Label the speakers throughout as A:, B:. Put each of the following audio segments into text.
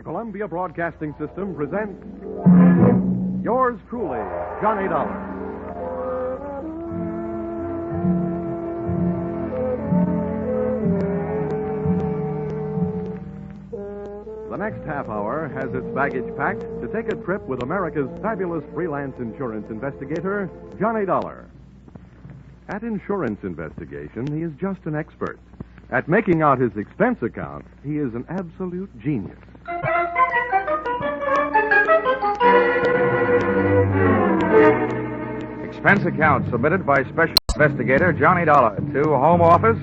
A: The Columbia Broadcasting System presents yours truly, Johnny Dollar. The next half hour has its baggage packed to take a trip with America's fabulous freelance insurance investigator, Johnny Dollar. At insurance investigation, he is just an expert. At making out his expense account, he is an absolute genius.
B: Expense account submitted by Special Investigator Johnny Dollar to Home Office,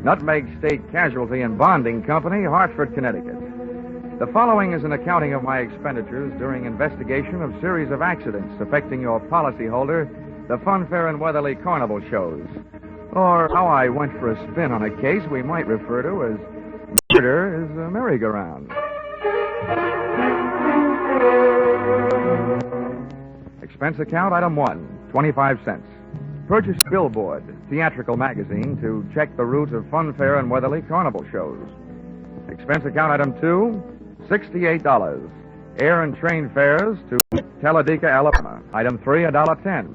B: Nutmeg State Casualty and Bonding Company, Hartford, Connecticut. The following is an accounting of my expenditures during investigation of series of accidents affecting your policyholder, the Funfair and Weatherly Carnival shows, or how I went for a spin on a case we might refer to as Murder is a Merry-Go-Round. Expense account item 1, 25 cents. Purchase billboard, theatrical magazine, to check the route of Funfair and Weatherly Carnival shows. Expense account item 2, $68. Air and train fares to Talladega, Alabama. Item 3, $1.10.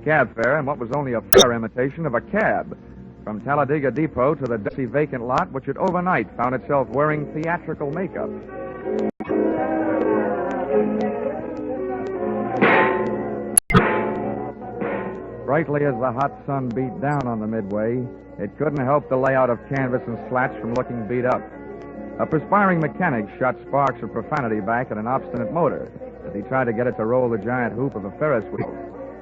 B: Cab fare and what was only a fair imitation of a cab from Talladega Depot to the dusty vacant lot, which had overnight found itself wearing theatrical makeup. Brightly as the hot sun beat down on the midway, it couldn't help the layout of canvas and slats from looking beat up. A perspiring mechanic shot sparks of profanity back at an obstinate motor as he tried to get it to roll the giant hoop of a Ferris wheel.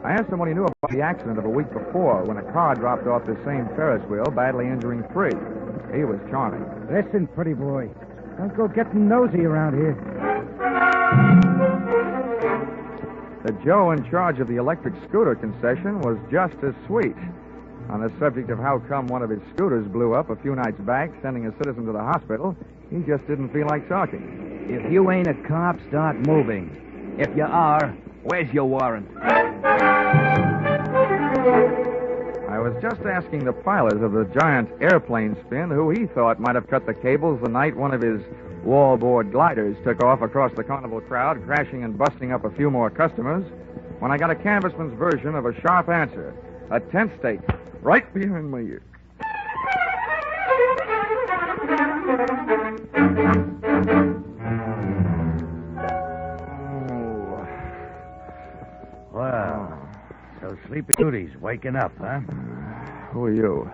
B: I asked him what he knew about the accident of a week before when a car dropped off the same Ferris wheel, badly injuring 3. He was charming.
C: Listen, pretty boy. Don't go getting nosy around here.
B: The Joe in charge of the electric scooter concession was just as sweet. On the subject of how come one of his scooters blew up a few nights back, sending a citizen to the hospital, he just didn't feel like talking.
C: If you ain't a cop, start moving. If you are, where's your warrant?
B: I was just asking the pilot of the giant airplane spin who he thought might have cut the cables the night one of his wallboard gliders took off across the carnival crowd, crashing and busting up a few more customers, when I got a canvassman's version of a sharp answer. A tent stake right behind my ear.
C: Well, so Sleepy Duty's waking up, huh?
B: Who are you?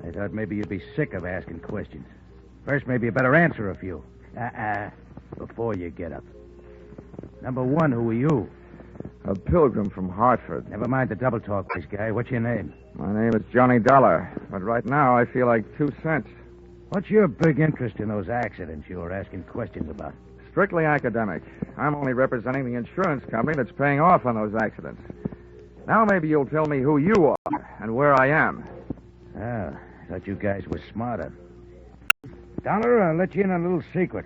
C: I thought maybe you'd be sick of asking questions. First, maybe you better answer a few. Before you get up. Number 1, who are you?
B: A pilgrim from Hartford.
C: Never mind the double talk, this guy. What's your name?
B: My name is Johnny Dollar, but right now I feel like 2 cents.
C: What's your big interest in those accidents you were asking questions about?
B: Strictly academic. I'm only representing the insurance company that's paying off on those accidents. Now maybe you'll tell me who you are and where I am.
C: Oh, I thought you guys were smarter. Dollar, I'll let you in on a little secret.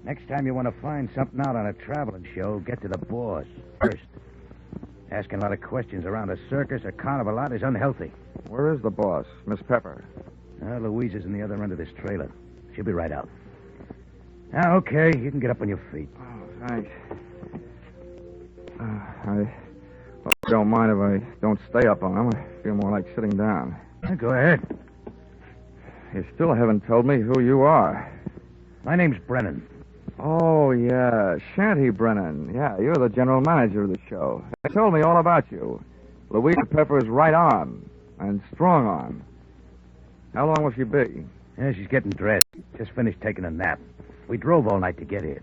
C: Next time you want to find something out on a traveling show, get to the boss first. Asking a lot of questions around a circus or carnival lot is unhealthy.
B: Where is the boss, Miss Pepper?
C: Louise is in the other end of this trailer. She'll be right out. Now, okay, you can get up on your feet.
B: Oh, thanks. I don't mind if I don't stay up on them. I feel more like sitting down.
C: Go ahead.
B: You still haven't told me who you are.
C: My name's Brennan.
B: Oh, yeah, Shanty Brennan. Yeah, you're the general manager of the show. They told me all about you. Louise Pepper's right arm and strong arm. How long will she be?
C: Yeah, she's getting dressed. Just finished taking a nap. We drove all night to get here.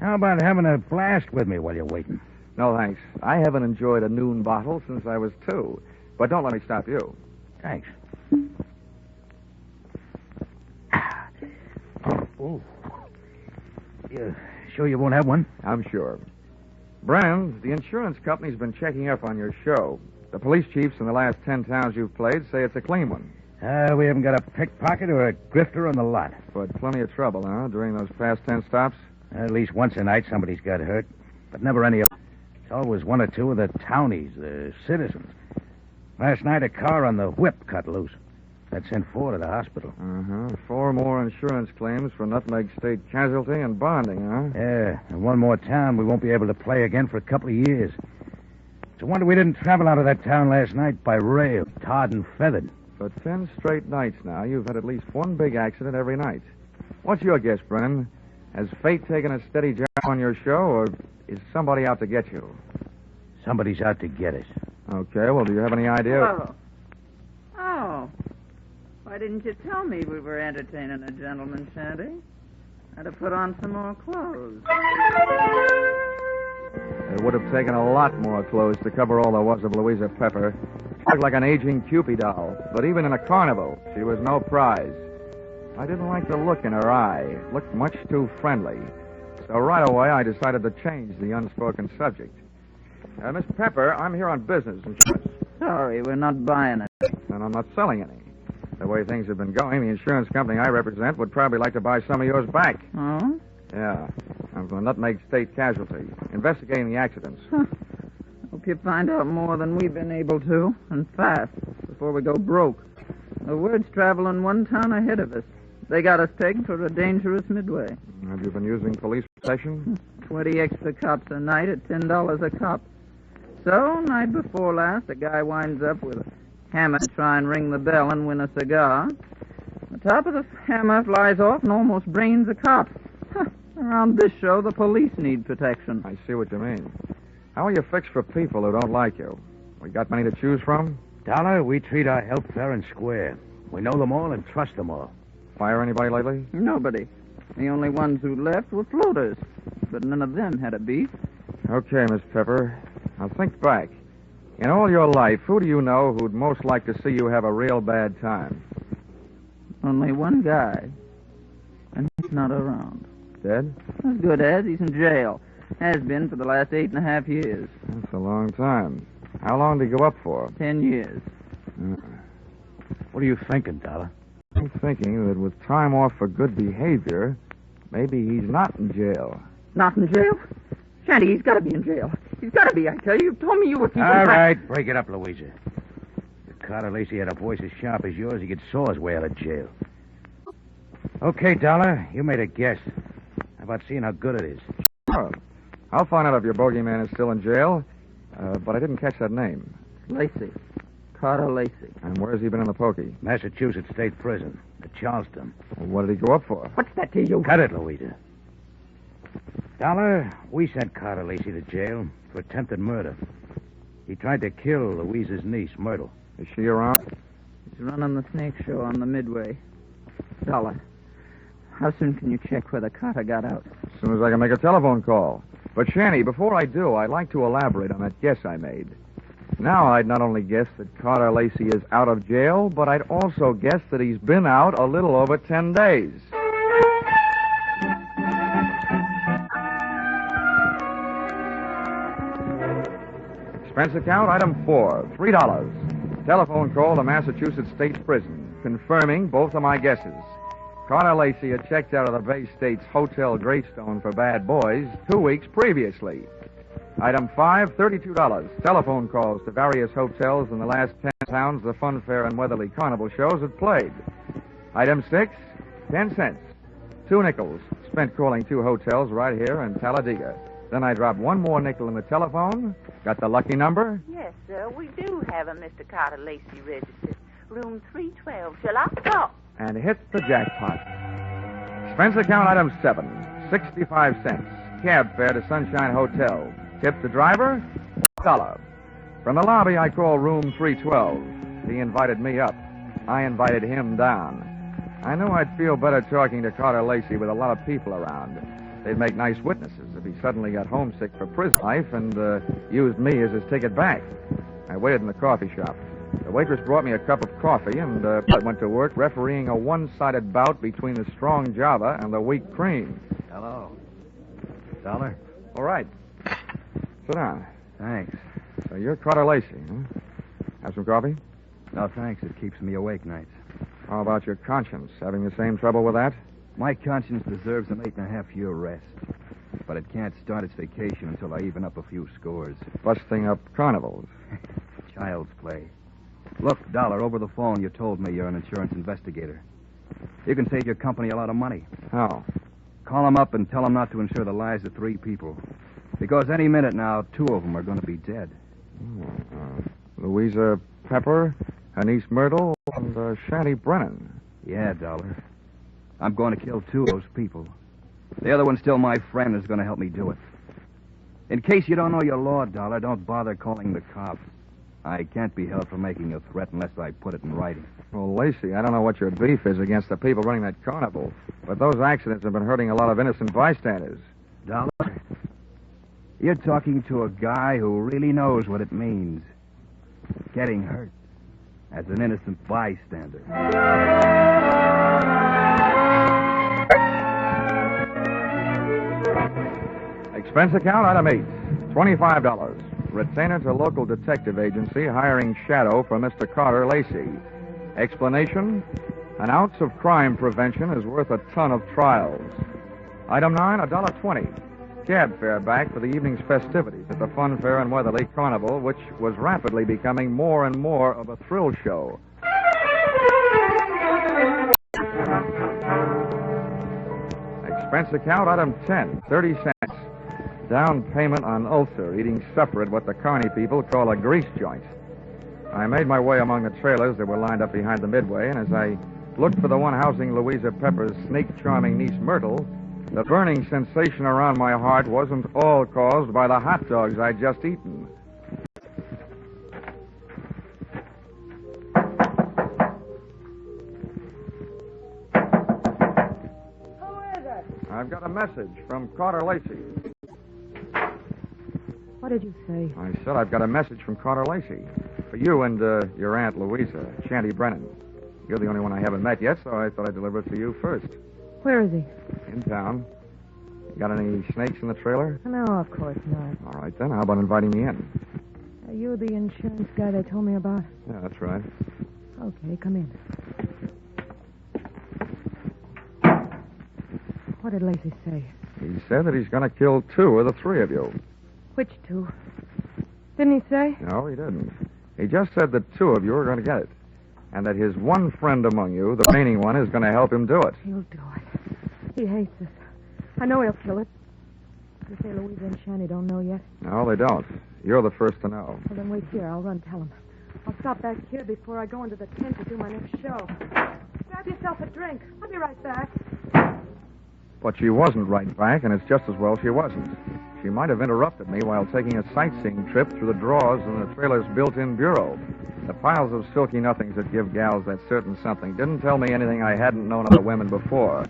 C: How about having a blast with me while you're waiting?
B: No, thanks. I haven't enjoyed a noon bottle since I was 2. But don't let me stop you.
C: Thanks. Oh. You sure you won't have one?
B: I'm sure. Brennan, the insurance company's been checking up on your show. The police chiefs in the last 10 towns you've played say it's a clean one.
C: We haven't got a pickpocket or a grifter on the lot.
B: But plenty of trouble, huh, during those past 10 stops?
C: At least once a night somebody's got hurt. But never any of... It's always 1 or 2 of the townies, the citizens. Last night a car on the whip cut loose. That sent 4 to the hospital.
B: Uh-huh. 4 more insurance claims for Nutmeg State casualty and bonding, huh?
C: Yeah, and one more town we won't be able to play again for a couple of years. It's a wonder we didn't travel out of that town last night by rail, tarred and feathered.
B: For 10 straight nights now, you've had at least one big accident every night. What's your guess, Brennan? Has fate taken a steady jump on your show, or is somebody out to get you?
C: Somebody's out to get us.
B: Okay, well, do you have any idea?
D: Hello. Oh. Why didn't you tell me we were entertaining a gentleman, Shanty? I'd have put on some more clothes.
B: It would have taken a lot more clothes to cover all there was of Louisa Pepper. She looked like an aging Cupid doll, but even in a carnival, she was no prize. I didn't like the look in her eye. It looked much too friendly. So right away, I decided to change the unspoken subject. Miss Pepper, I'm here on business insurance,
D: Sorry, we're not buying it.
B: and I'm not selling any. The way things have been going, the insurance company I represent would probably like to buy some of yours back.
D: Oh?
B: Yeah. I'm from Nutmeg State Casualty, investigating the accidents.
D: Hope you find out more than we've been able to, and fast, before we go broke. The word's traveling one town ahead of us. They got us pegged for a dangerous midway.
B: Have you been using police protection?
D: 20 extra cops a night at $10 a cop. So, night before last, a guy winds up with a hammer to try and ring the bell and win a cigar. The top of the hammer flies off and almost brains a cop. Around this show, the police need protection.
B: I see what you mean. How are you fixed for people who don't like you? We got many to choose from?
C: Dollar, we treat our help fair and square. We know them all and trust them all.
B: Fire anybody lately?
D: Nobody. The only ones who left were floaters, but none of them had a beef.
B: Okay, Miss Pepper. Now think back. In all your life, who do you know who'd most like to see you have a real bad time?
D: Only one guy, and he's not around.
B: Dead?
D: As good as he's in jail. Has been for the last 8.5 years.
B: That's a long time. How long did he go up for?
D: 10 years.
C: What are you thinking, Dollar?
B: I'm thinking that with time off for good behavior, maybe he's not in jail.
D: Not in jail? Shanty, he's got to be in jail. He's got to be, I tell you. You told me you were keeping
C: All
D: back.
C: right, break it up, Louisa. If Carter Lacey had a voice as sharp as yours, he could saw his way out of jail. Okay, Dollar, you made a guess. How about seeing how good it is?
B: Sure. I'll find out if your bogeyman is still in jail, but I didn't catch that name.
D: Lacey. Carter Lacey.
B: And where's he been in the pokey?
C: Massachusetts State Prison, at Charleston.
B: Well, what did he go up for?
D: What's that to you?
C: Cut it, Louisa. Dollar, we sent Carter Lacey to jail for attempted murder. He tried to kill Louisa's niece, Myrtle.
B: Is she around?
D: He's running the snake show on the Midway. Dollar. How soon can you check whether Carter got out?
B: As soon as I can make a telephone call. But, Shanny, before I do, I'd like to elaborate on that guess I made. Now I'd not only guess that Carter Lacey is out of jail, but I'd also guess that he's been out a little over 10 days. Expense account, item 4, $3. Telephone call to Massachusetts State Prison, confirming both of my guesses. Carter Lacey had checked out of the Bay State's Hotel Greystone for bad boys 2 weeks previously. Item 5, $32. Telephone calls to various hotels in the last 10 towns the Fun Fair and Weatherly Carnival shows had played. Item 6, 10 cents. 2 nickels spent calling 2 hotels right here in Talladega. Then I dropped 1 more nickel in the telephone, got the lucky number.
E: Yes, sir. We do have a Mr. Carter Lacey registered. Room 312. Shall I call?
B: And hit the jackpot. Expense account item 7, 65 cents. Cab fare to Sunshine Hotel. Tip the driver, $1. From the lobby, I called room 312. He invited me up. I invited him down. I knew I'd feel better talking to Carter Lacey with a lot of people around. They'd make nice witnesses if he suddenly got homesick for prison life and used me as his ticket back. I waited in the coffee shop. The waitress brought me a cup of coffee, and I went to work refereeing a one-sided bout between the strong Java and the weak cream.
C: Hello. Dollar?
B: All right. Sit down.
C: Thanks.
B: So you're Carter Lacey, huh? Have some coffee?
C: No, thanks. It keeps me awake nights.
B: How about your conscience? Having the same trouble with that?
F: My conscience deserves an 8.5-year rest. But it can't start its vacation until I even up a few scores.
B: Busting up carnivals.
F: Child's play. Look, Dollar, over the phone, you told me you're an insurance investigator. You can save your company a lot of money.
B: How?
F: Call them up and tell them not to insure the lives of 3 people. Because any minute now, 2 of them are going to be dead.
B: Louisa Pepper, Anise Myrtle, and Shanty Brennan.
F: Yeah, Dollar. I'm going to kill 2 of those people. The other one's still my friend who's going to help me do it. In case you don't know your law, Dollar, don't bother calling the cops. I can't be held for making a threat unless I put it in writing.
B: Well, Lacey, I don't know what your beef is against the people running that carnival, but those accidents have been hurting a lot of innocent bystanders.
F: Dollar, you're talking to a guy who really knows what it means. Getting hurt as an innocent bystander.
B: Expense account, item 8, $25. Retainer to local detective agency hiring shadow for Mr. Carter Lacey. Explanation, an ounce of crime prevention is worth a ton of trials. Item 9, $1.20. Cab fare back for the evening's festivities at the Fun Fair and Weatherly Carnival, which was rapidly becoming more and more of a thrill show. Expense account, item 10, 30 cents. Down payment on ulcer, eating supper at what the Carney people call a grease joint. I made my way among the trailers that were lined up behind the midway, and as I looked for the one housing Louisa Pepper's snake-charming niece Myrtle, the burning sensation around my heart wasn't all caused by the hot dogs I'd just eaten.
G: Who is it?
B: I've got a message from Carter Lacey.
G: What did you say?
B: I said I've got a message from Carter Lacey. For you and your Aunt Louisa, Shanty Brennan. You're the only one I haven't met yet, so I thought I'd deliver it to you first.
G: Where is he?
B: In town. You got any snakes in the trailer?
G: No, of course not.
B: All right, then. How about inviting me in?
G: Are you the insurance guy they told me about?
B: Yeah, that's right.
G: Okay, come in. What did Lacey say?
B: He said that he's going to kill 2 of the 3 of you.
G: Which 2? Didn't he say?
B: No, he didn't. He just said that 2 of you are going to get it. And that his one friend among you, the remaining one, is going to help him do it.
G: He'll do it. He hates us. I know he'll kill it. You say Louisa and Shanny don't know yet?
B: No, they don't. You're the first to know.
G: Well, then wait here. I'll run tell him. I'll stop back here before I go into the tent to do my next show. Grab yourself a drink. I'll be right back.
B: But she wasn't right back, and it's just as well she wasn't. She might have interrupted me while taking a sightseeing trip through the drawers in the trailer's built-in bureau. The piles of silky nothings that give gals that certain something didn't tell me anything I hadn't known of the women before.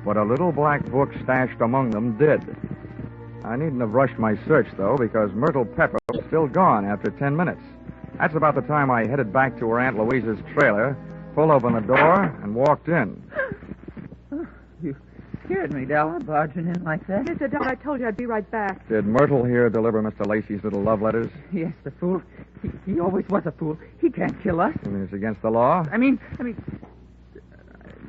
B: But a little black book stashed among them did. I needn't have rushed my search, though, because Myrtle Pepper was still gone after 10 minutes. That's about the time I headed back to her Aunt Louisa's trailer, pulled open the door, and walked in.
D: You scared me, Della, barging in like that.
G: Mr. Dunn, I told you I'd be right back.
B: Did Myrtle here deliver Mr. Lacey's little love letters?
D: Yes, the fool. He always was a fool. He can't kill us.
B: You mean it's against the law?
D: I mean,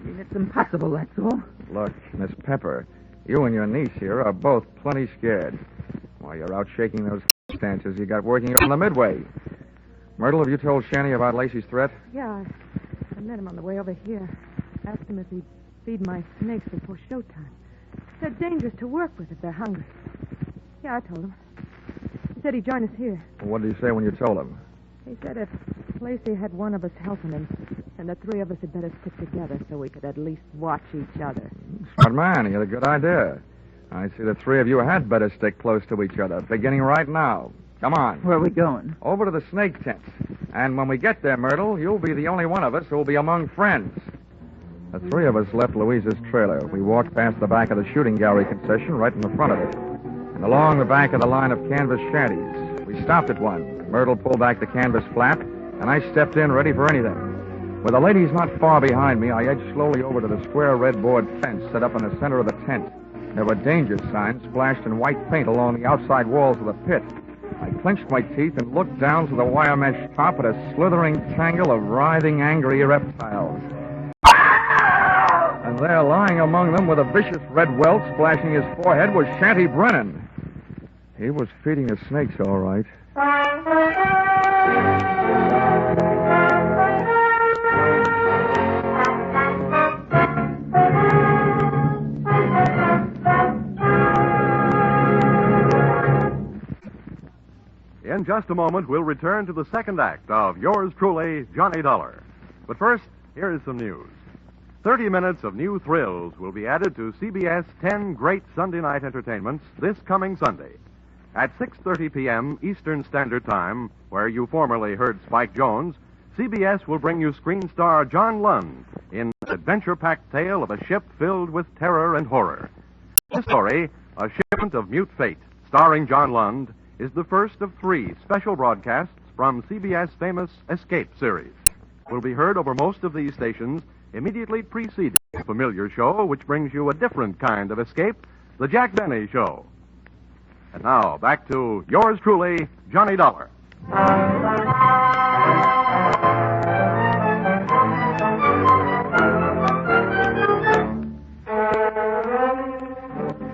D: it's impossible, that's all.
B: Look, Miss Pepper, you and your niece here are both plenty scared. While you're out shaking those stanches you got working on the midway. Myrtle, have you told Shanny about Lacey's threat?
G: Yeah, I met him on the way over here. Asked him if he'd feed my snakes before showtime. They're dangerous to work with if they're hungry. Yeah, I told him. He said he'd join us here.
B: Well, what did he say when you told him?
G: He said if Lacey had one of us helping him, then the 3 of us had better stick together so we could at least watch each other.
B: Smart man, he had a good idea. I see the 3 of you had better stick close to each other, beginning right now. Come on.
D: Where are we going?
B: Over to the snake tent. And when we get there, Myrtle, you'll be the only one of us who'll be among friends. The 3 of us left Louisa's trailer. We walked past the back of the shooting gallery concession right in the front of it. And along the back of the line of canvas shanties. We stopped at one. Myrtle pulled back the canvas flap, and I stepped in ready for anything. With the ladies not far behind me, I edged slowly over to the square red board fence set up in the center of the tent. There were danger signs splashed in white paint along the outside walls of the pit. I clenched my teeth and looked down to the wire mesh top at a slithering tangle of writhing, angry reptiles. And there, lying among them with a vicious red welt splashing his forehead, was Shanty Brennan. He was feeding the snakes, all right.
A: just a moment, we'll return to the second act of yours truly, Johnny Dollar. But first, here is some news. 30 minutes of new thrills will be added to CBS 10 Great Sunday Night Entertainments this coming Sunday. At 6:30 p.m. Eastern Standard Time, where you formerly heard Spike Jones, CBS will bring you screen star John Lund in an adventure-packed tale of a ship filled with terror and horror. The story, A Shipment of Mute Fate, starring John Lund, is the first of 3 special broadcasts from CBS' famous Escape series. Will be heard over most of these stations immediately preceding the familiar show, which brings you a different kind of escape, The Jack Benny Show. And now, back to yours truly, Johnny Dollar.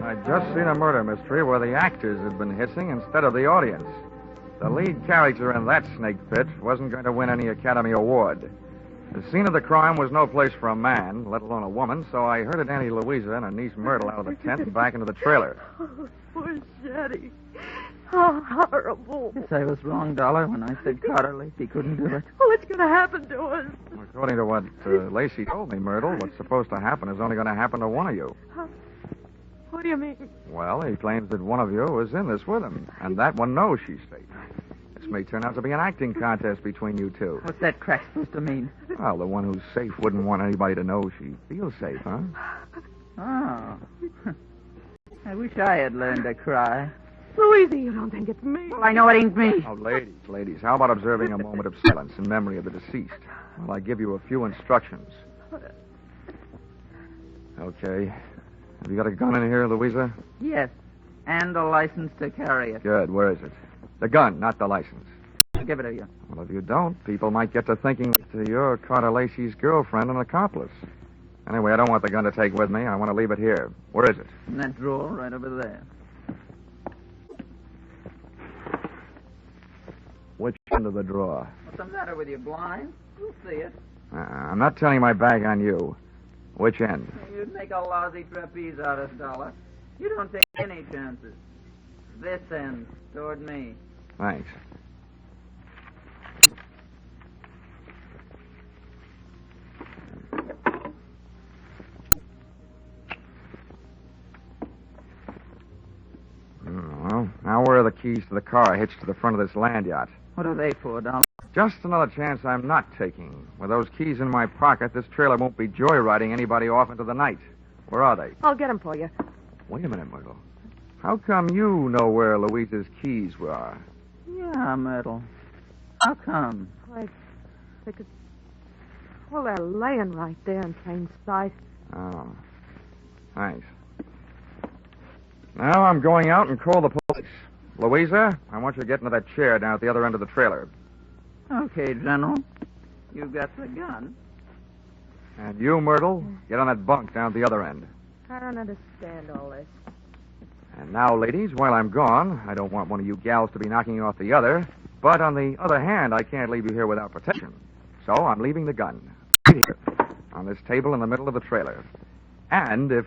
B: I'd just seen a murder mystery where the actors had been hissing instead of the audience. The lead character in that snake pit wasn't going to win any Academy Award. The scene of the crime was no place for a man, let alone a woman, so I herded Auntie Louisa and her niece Myrtle out of the tent and back into the trailer.
G: Oh, poor Shetty. How horrible.
D: Yes, I was wrong, Dollar, when I said Carter Lacey couldn't do it.
G: What's going to happen to us?
B: According to what Lacey told me, Myrtle, what's supposed to happen is only going to happen to one of you.
G: What do you mean?
B: Well, he claims that one of you was in this with him, and that one knows she's safe. This may turn out to be an acting contest between you two.
D: What's that crack supposed to mean?
B: Well, the one who's safe wouldn't want anybody to know she feels safe, huh?
D: Oh. I wish I had learned to cry.
G: Louisa, you don't think it's me?
D: Well, I know it ain't me.
B: Oh, ladies, how about observing a moment of silence in memory of the deceased while I give you a few instructions? Okay. Have you got a gun in here, Louisa?
D: Yes, and a license to carry it.
B: Good. Where is it? The gun, not the license.
D: I'll give it to you.
B: Well, if you don't, people might get to thinking that you're Carter Lacey's girlfriend and accomplice. Anyway, I don't want the gun to take with me. I want to leave it here. Where is it?
D: In that drawer right over there.
B: Which end of the drawer?
D: What's the matter with you, blind? You'll see it.
B: I'm not turning my back on you. Which end?
D: You'd make a lousy trapeze artist, Dollar. You don't take any chances. This end, toward me.
B: Thanks. Well, now where are the keys to the car hitched to the front of this land yacht?
D: What are they for, Dollar?
B: Just another chance I'm not taking. With those keys in my pocket, this trailer won't be joyriding anybody off into the night. Where are they?
G: I'll get them for you.
B: Wait a minute, Myrtle. How come you know where Louisa's keys were?
D: Yeah, Myrtle. How come?
G: Because, well, they're laying right there in plain sight.
B: Oh. Thanks. Now I'm going out and call the police. Louisa, I want you to get into that chair down at the other end of the trailer.
D: Okay, General. You got the gun.
B: And you, Myrtle, get on that bunk down at the other end.
G: I don't understand all this.
B: And now, ladies, while I'm gone, I don't want one of you gals to be knocking you off the other. But on the other hand, I can't leave you here without protection. So I'm leaving the gun right here on this table in the middle of the trailer. And if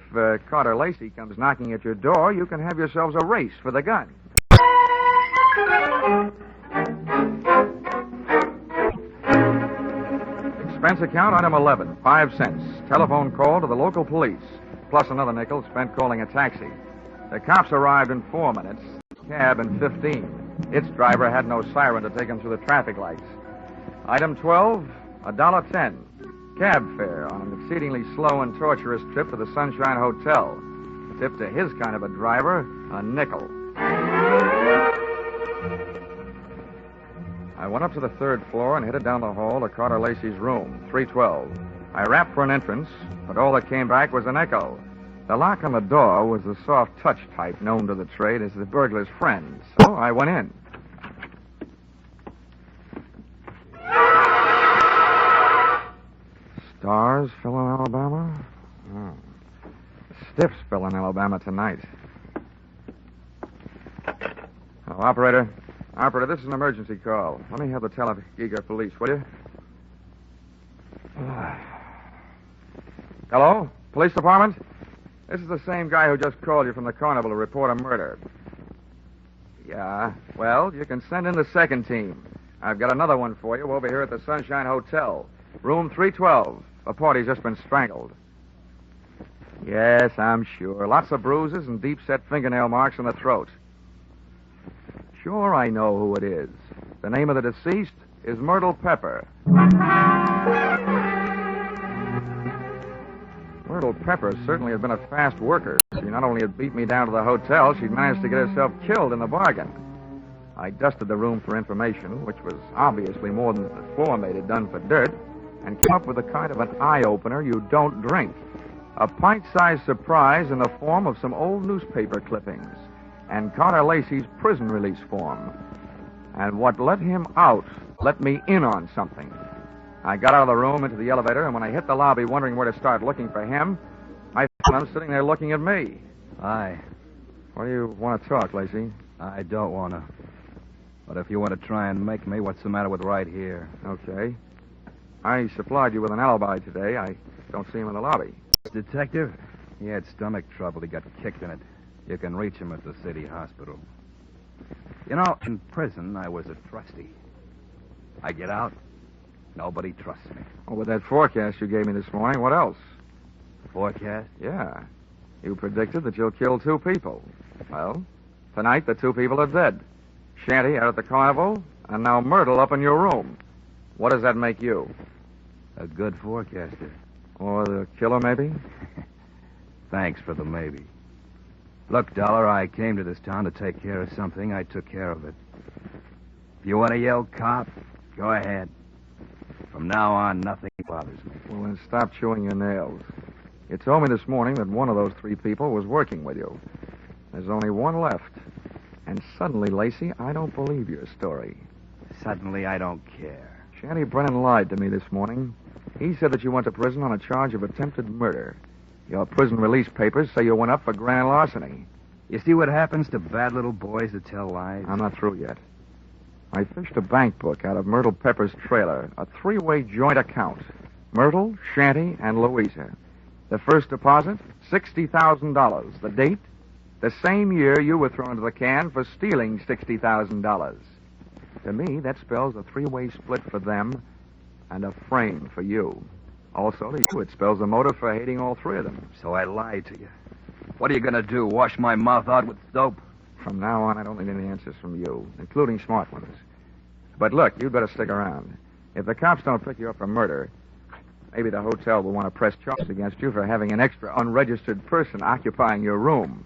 B: Carter Lacey comes knocking at your door, you can have yourselves a race for the gun. Expense account, item 11, 5 cents. Telephone call to the local police, plus another nickel spent calling a taxi. The cops arrived in 4 minutes, cab in 15. Its driver had no siren to take him through the traffic lights. Item 12, $1.10. Cab fare on an exceedingly slow and torturous trip to the Sunshine Hotel. Tip to his kind of a driver, a nickel. I went up to the 3rd floor and headed down the hall to Carter Lacey's room, 312. I rapped for an entrance, but all that came back was an echo. The lock on the door was the soft touch type known to the trade as the burglar's friend, so I went in. Stars fell in Alabama? Oh. Stiffs fell in Alabama tonight. Oh, Operator, this is an emergency call. Let me have the Talladega police, will you? Hello? Police department? This is the same guy who just called you from the carnival to report a murder. Yeah. Well, you can send in the second team. I've got another one for you over here at the Sunshine Hotel. Room 312. A party's just been strangled. Yes, I'm sure. Lots of bruises and deep-set fingernail marks on the throat. Sure, I know who it is. The name of the deceased is Myrtle Pepper. Myrtle Pepper certainly had been a fast worker. She not only had beat me down to the hotel, she'd managed to get herself killed in the bargain. I dusted the room for information, which was obviously more than the floor mate had done for dirt, and came up with a kind of an eye-opener you don't drink. A pint-sized surprise in the form of some old newspaper clippings and Carter Lacey's prison release form. And what let him out let me in on something. I got out of the room into the elevator, and when I hit the lobby wondering where to start looking for him, I found him sitting there looking at me.
F: Hi.
B: What do you want to talk, Lacey?
F: I don't want to. But if you want to try and make me, what's the matter with right here?
B: Okay. I supplied you with an alibi today. I don't see him in the lobby.
F: Detective? He had stomach trouble. He got kicked in it. You can reach him at the city hospital. You know, in prison, I was a trustee. I get out, nobody trusts me.
B: Oh, with that forecast you gave me this morning, what else?
F: Forecast?
B: Yeah. You predicted that you'll kill 2 people. Well, tonight the 2 people are dead. Shanty out at the carnival, and now Myrtle up in your room. What does that make you?
F: A good forecaster.
B: Or the killer, maybe?
F: Thanks for the maybe. Look, Dollar, I came to this town to take care of something. I took care of it. If you want to yell cop, go ahead. From now on, nothing bothers me.
B: Well, then stop chewing your nails. You told me this morning that one of those 3 people was working with you. There's only one left. And suddenly, Lacey, I don't believe your story.
F: Suddenly, I don't care.
B: Shanty Brennan lied to me this morning. He said that you went to prison on a charge of attempted murder. Your prison release papers say you went up for grand larceny.
F: You see what happens to bad little boys that tell lies?
B: I'm not through yet. I fished a bank book out of Myrtle Pepper's trailer, a 3-way joint account. Myrtle, Shanty, and Louisa. The first deposit, $60,000. The date, the same year you were thrown into the can for stealing $60,000. To me, that spells a 3-way split for them and a frame for you. Also, to you, it spells a motive for hating all 3 of them.
F: So I lied to you. What are you going to do, wash my mouth out with soap?
B: From now on, I don't need any answers from you, including smart ones. But look, you'd better stick around. If the cops don't pick you up for murder, maybe the hotel will want to press charges against you for having an extra unregistered person occupying your room.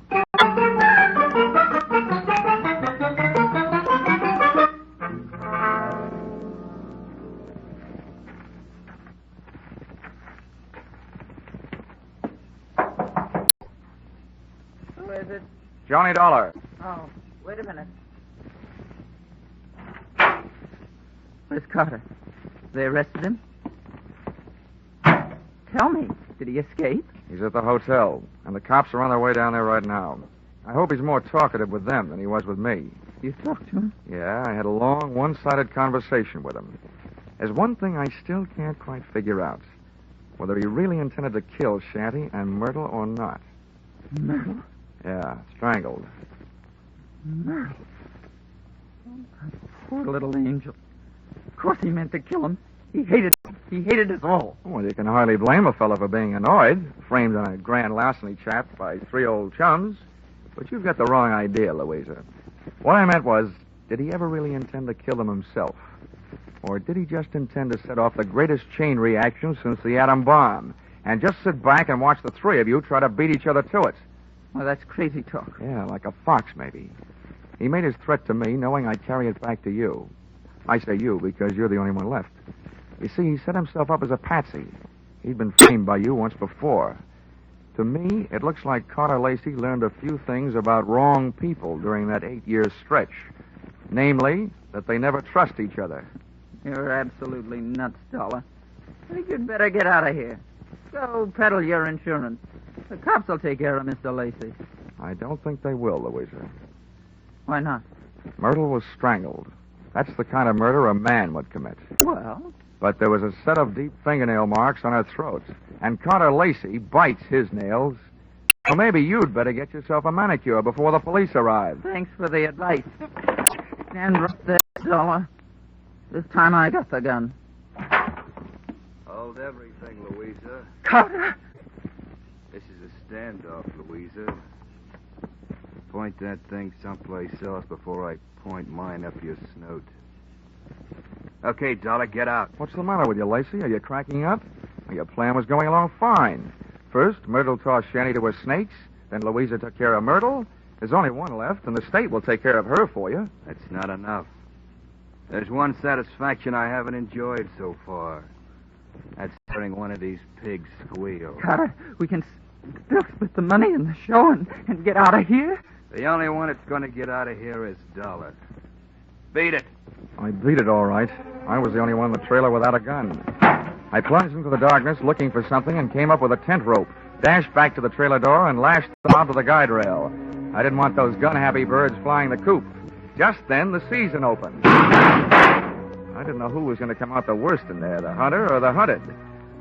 D: Who is it?
B: Johnny Dollar.
D: Oh, wait a minute. Where's Carter? They arrested him? Tell me, did he escape?
B: He's at the hotel, and the cops are on their way down there right now. I hope he's more talkative with them than he was with me.
D: You talked to him?
B: Yeah, I had a long, one-sided conversation with him. There's one thing I still can't quite figure out. Whether he really intended to kill Shanty and Myrtle or not.
D: Myrtle?
B: Yeah, strangled.
D: Myrtle? Poor little angel. Of course he meant to kill him. He hated us all.
B: Well, you can hardly blame a fellow for being annoyed, framed on a grand larceny trap by 3 old chums. But you've got the wrong idea, Louisa. What I meant was, did he ever really intend to kill them himself? Or did he just intend to set off the greatest chain reaction since the atom bomb, and just sit back and watch the 3 of you try to beat each other to it?
D: Well, that's crazy talk.
B: Yeah, like a fox, maybe. He made his threat to me knowing I'd carry it back to you. I say you because you're the only one left. You see, he set himself up as a patsy. He'd been framed by you once before. To me, it looks like Carter Lacey learned a few things about wrong people during that 8-year stretch. Namely, that they never trust each other.
D: You're absolutely nuts, Dollar. I think you'd better get out of here. Go peddle your insurance. The cops will take care of Mr. Lacey.
B: I don't think they will, Louisa.
D: Why not?
B: Myrtle was strangled. That's the kind of murder a man would commit.
D: Well,
B: But there was a set of deep fingernail marks on her throat. And Carter Lacey bites his nails Well, maybe you'd better get yourself a manicure before the police arrive.
D: Thanks for the advice. Stand right there, Dollar. This time I got the gun.
F: Hold everything, Louisa.
D: Carter!
F: This is a standoff, Louisa. Point that thing someplace else before I point mine up your snoot. Okay, Dollar, get out.
B: What's the matter with you, Lacey? Are you cracking up? Well, your plan was going along fine. First, Myrtle tossed Shanny to her snakes. Then Louisa took care of Myrtle. There's only one left, and the state will take care of her for you.
F: That's not enough. There's one satisfaction I haven't enjoyed so far. That's hearing one of these pigs squeal.
D: Carter, we can still split the money in the show and get out of here?
F: The only one that's going to get out of here is Dollar. Beat it.
B: I beat it all right. I was the only one in the trailer without a gun. I plunged into the darkness looking for something and came up with a tent rope, dashed back to the trailer door, and lashed them onto the guide rail. I didn't want those gun-happy birds flying the coop. Just then, the season opened. I didn't know who was going to come out the worst in there, the hunter or the hunted.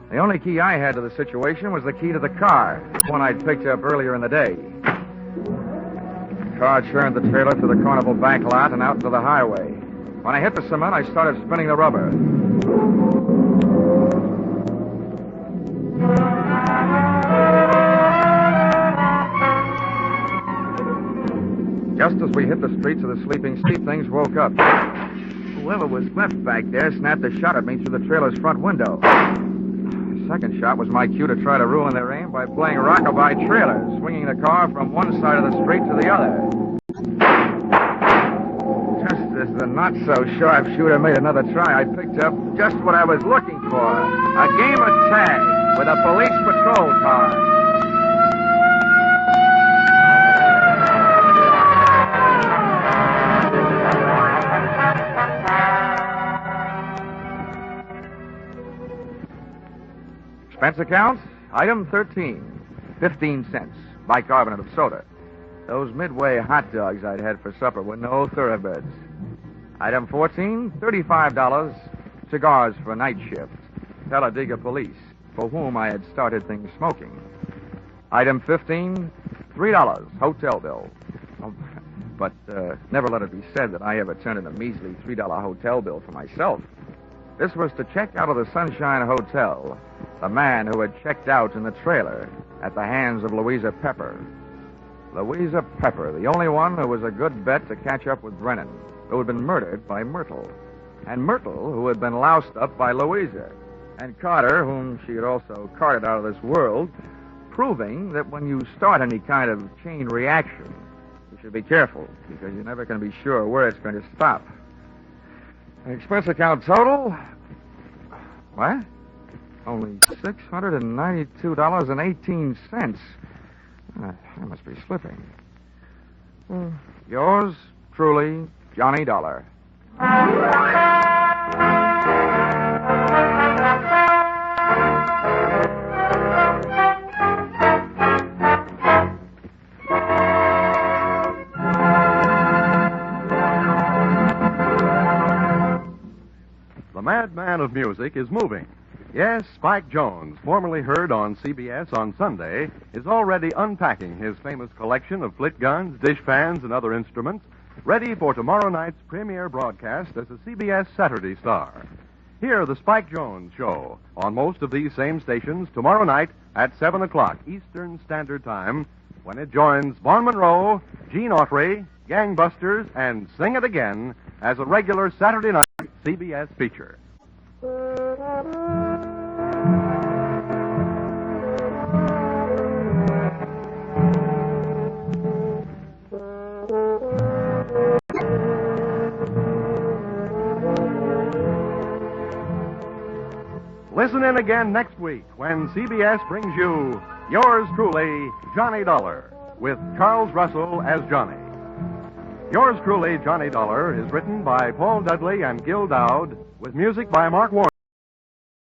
B: The only key I had to the situation was the key to the car, the one I'd picked up earlier in the day. The car churned the trailer through the carnival back lot and out into the highway. When I hit the cement, I started spinning the rubber. Just as we hit the streets of the sleeping city, things woke up. Whoever was left back there snapped a shot at me through the trailer's front window. The second shot was my cue to try to ruin their aim by playing rockabye trailer, swinging the car from one side of the street to the other. Just as the not-so-sharp shooter made another try, I picked up just what I was looking for, a game of tag with a police patrol car. Expense account, item 13, 15 cents, bicarbonate of soda. Those Midway hot dogs I'd had for supper were no thoroughbreds. Item 14, $35, cigars for night shift, Talladega police, for whom I had started things smoking. Item 15, $3, hotel bill. Oh, but never let it be said that I ever turned in a measly $3 hotel bill for myself. This was to check out of the Sunshine Hotel the man who had checked out in the trailer at the hands of Louisa Pepper. Louisa Pepper, the only one who was a good bet to catch up with Brennan, who had been murdered by Myrtle. And Myrtle, who had been loused up by Louisa. And Carter, whom she had also carted out of this world, proving that when you start any kind of chain reaction, you should be careful, because you're never going to be sure where it's going to stop. The expense account total? What? Only $692.18. I must be slipping. Yours truly, Johnny Dollar.
A: The madman of music is moving. Yes, Spike Jones, formerly heard on CBS on Sunday, is already unpacking his famous collection of flit guns, dishpans, and other instruments, ready for tomorrow night's premiere broadcast as a CBS Saturday star. Hear the Spike Jones Show on most of these same stations tomorrow night at 7 o'clock Eastern Standard Time, when it joins Vaughn Monroe, Gene Autry, Gangbusters, and Sing It Again as a regular Saturday night CBS feature. Listen in again next week when CBS brings you Yours Truly, Johnny Dollar, with Charles Russell as Johnny. Yours Truly, Johnny Dollar is written by Paul Dudley and Gil Dowd, with music by Mark Warner.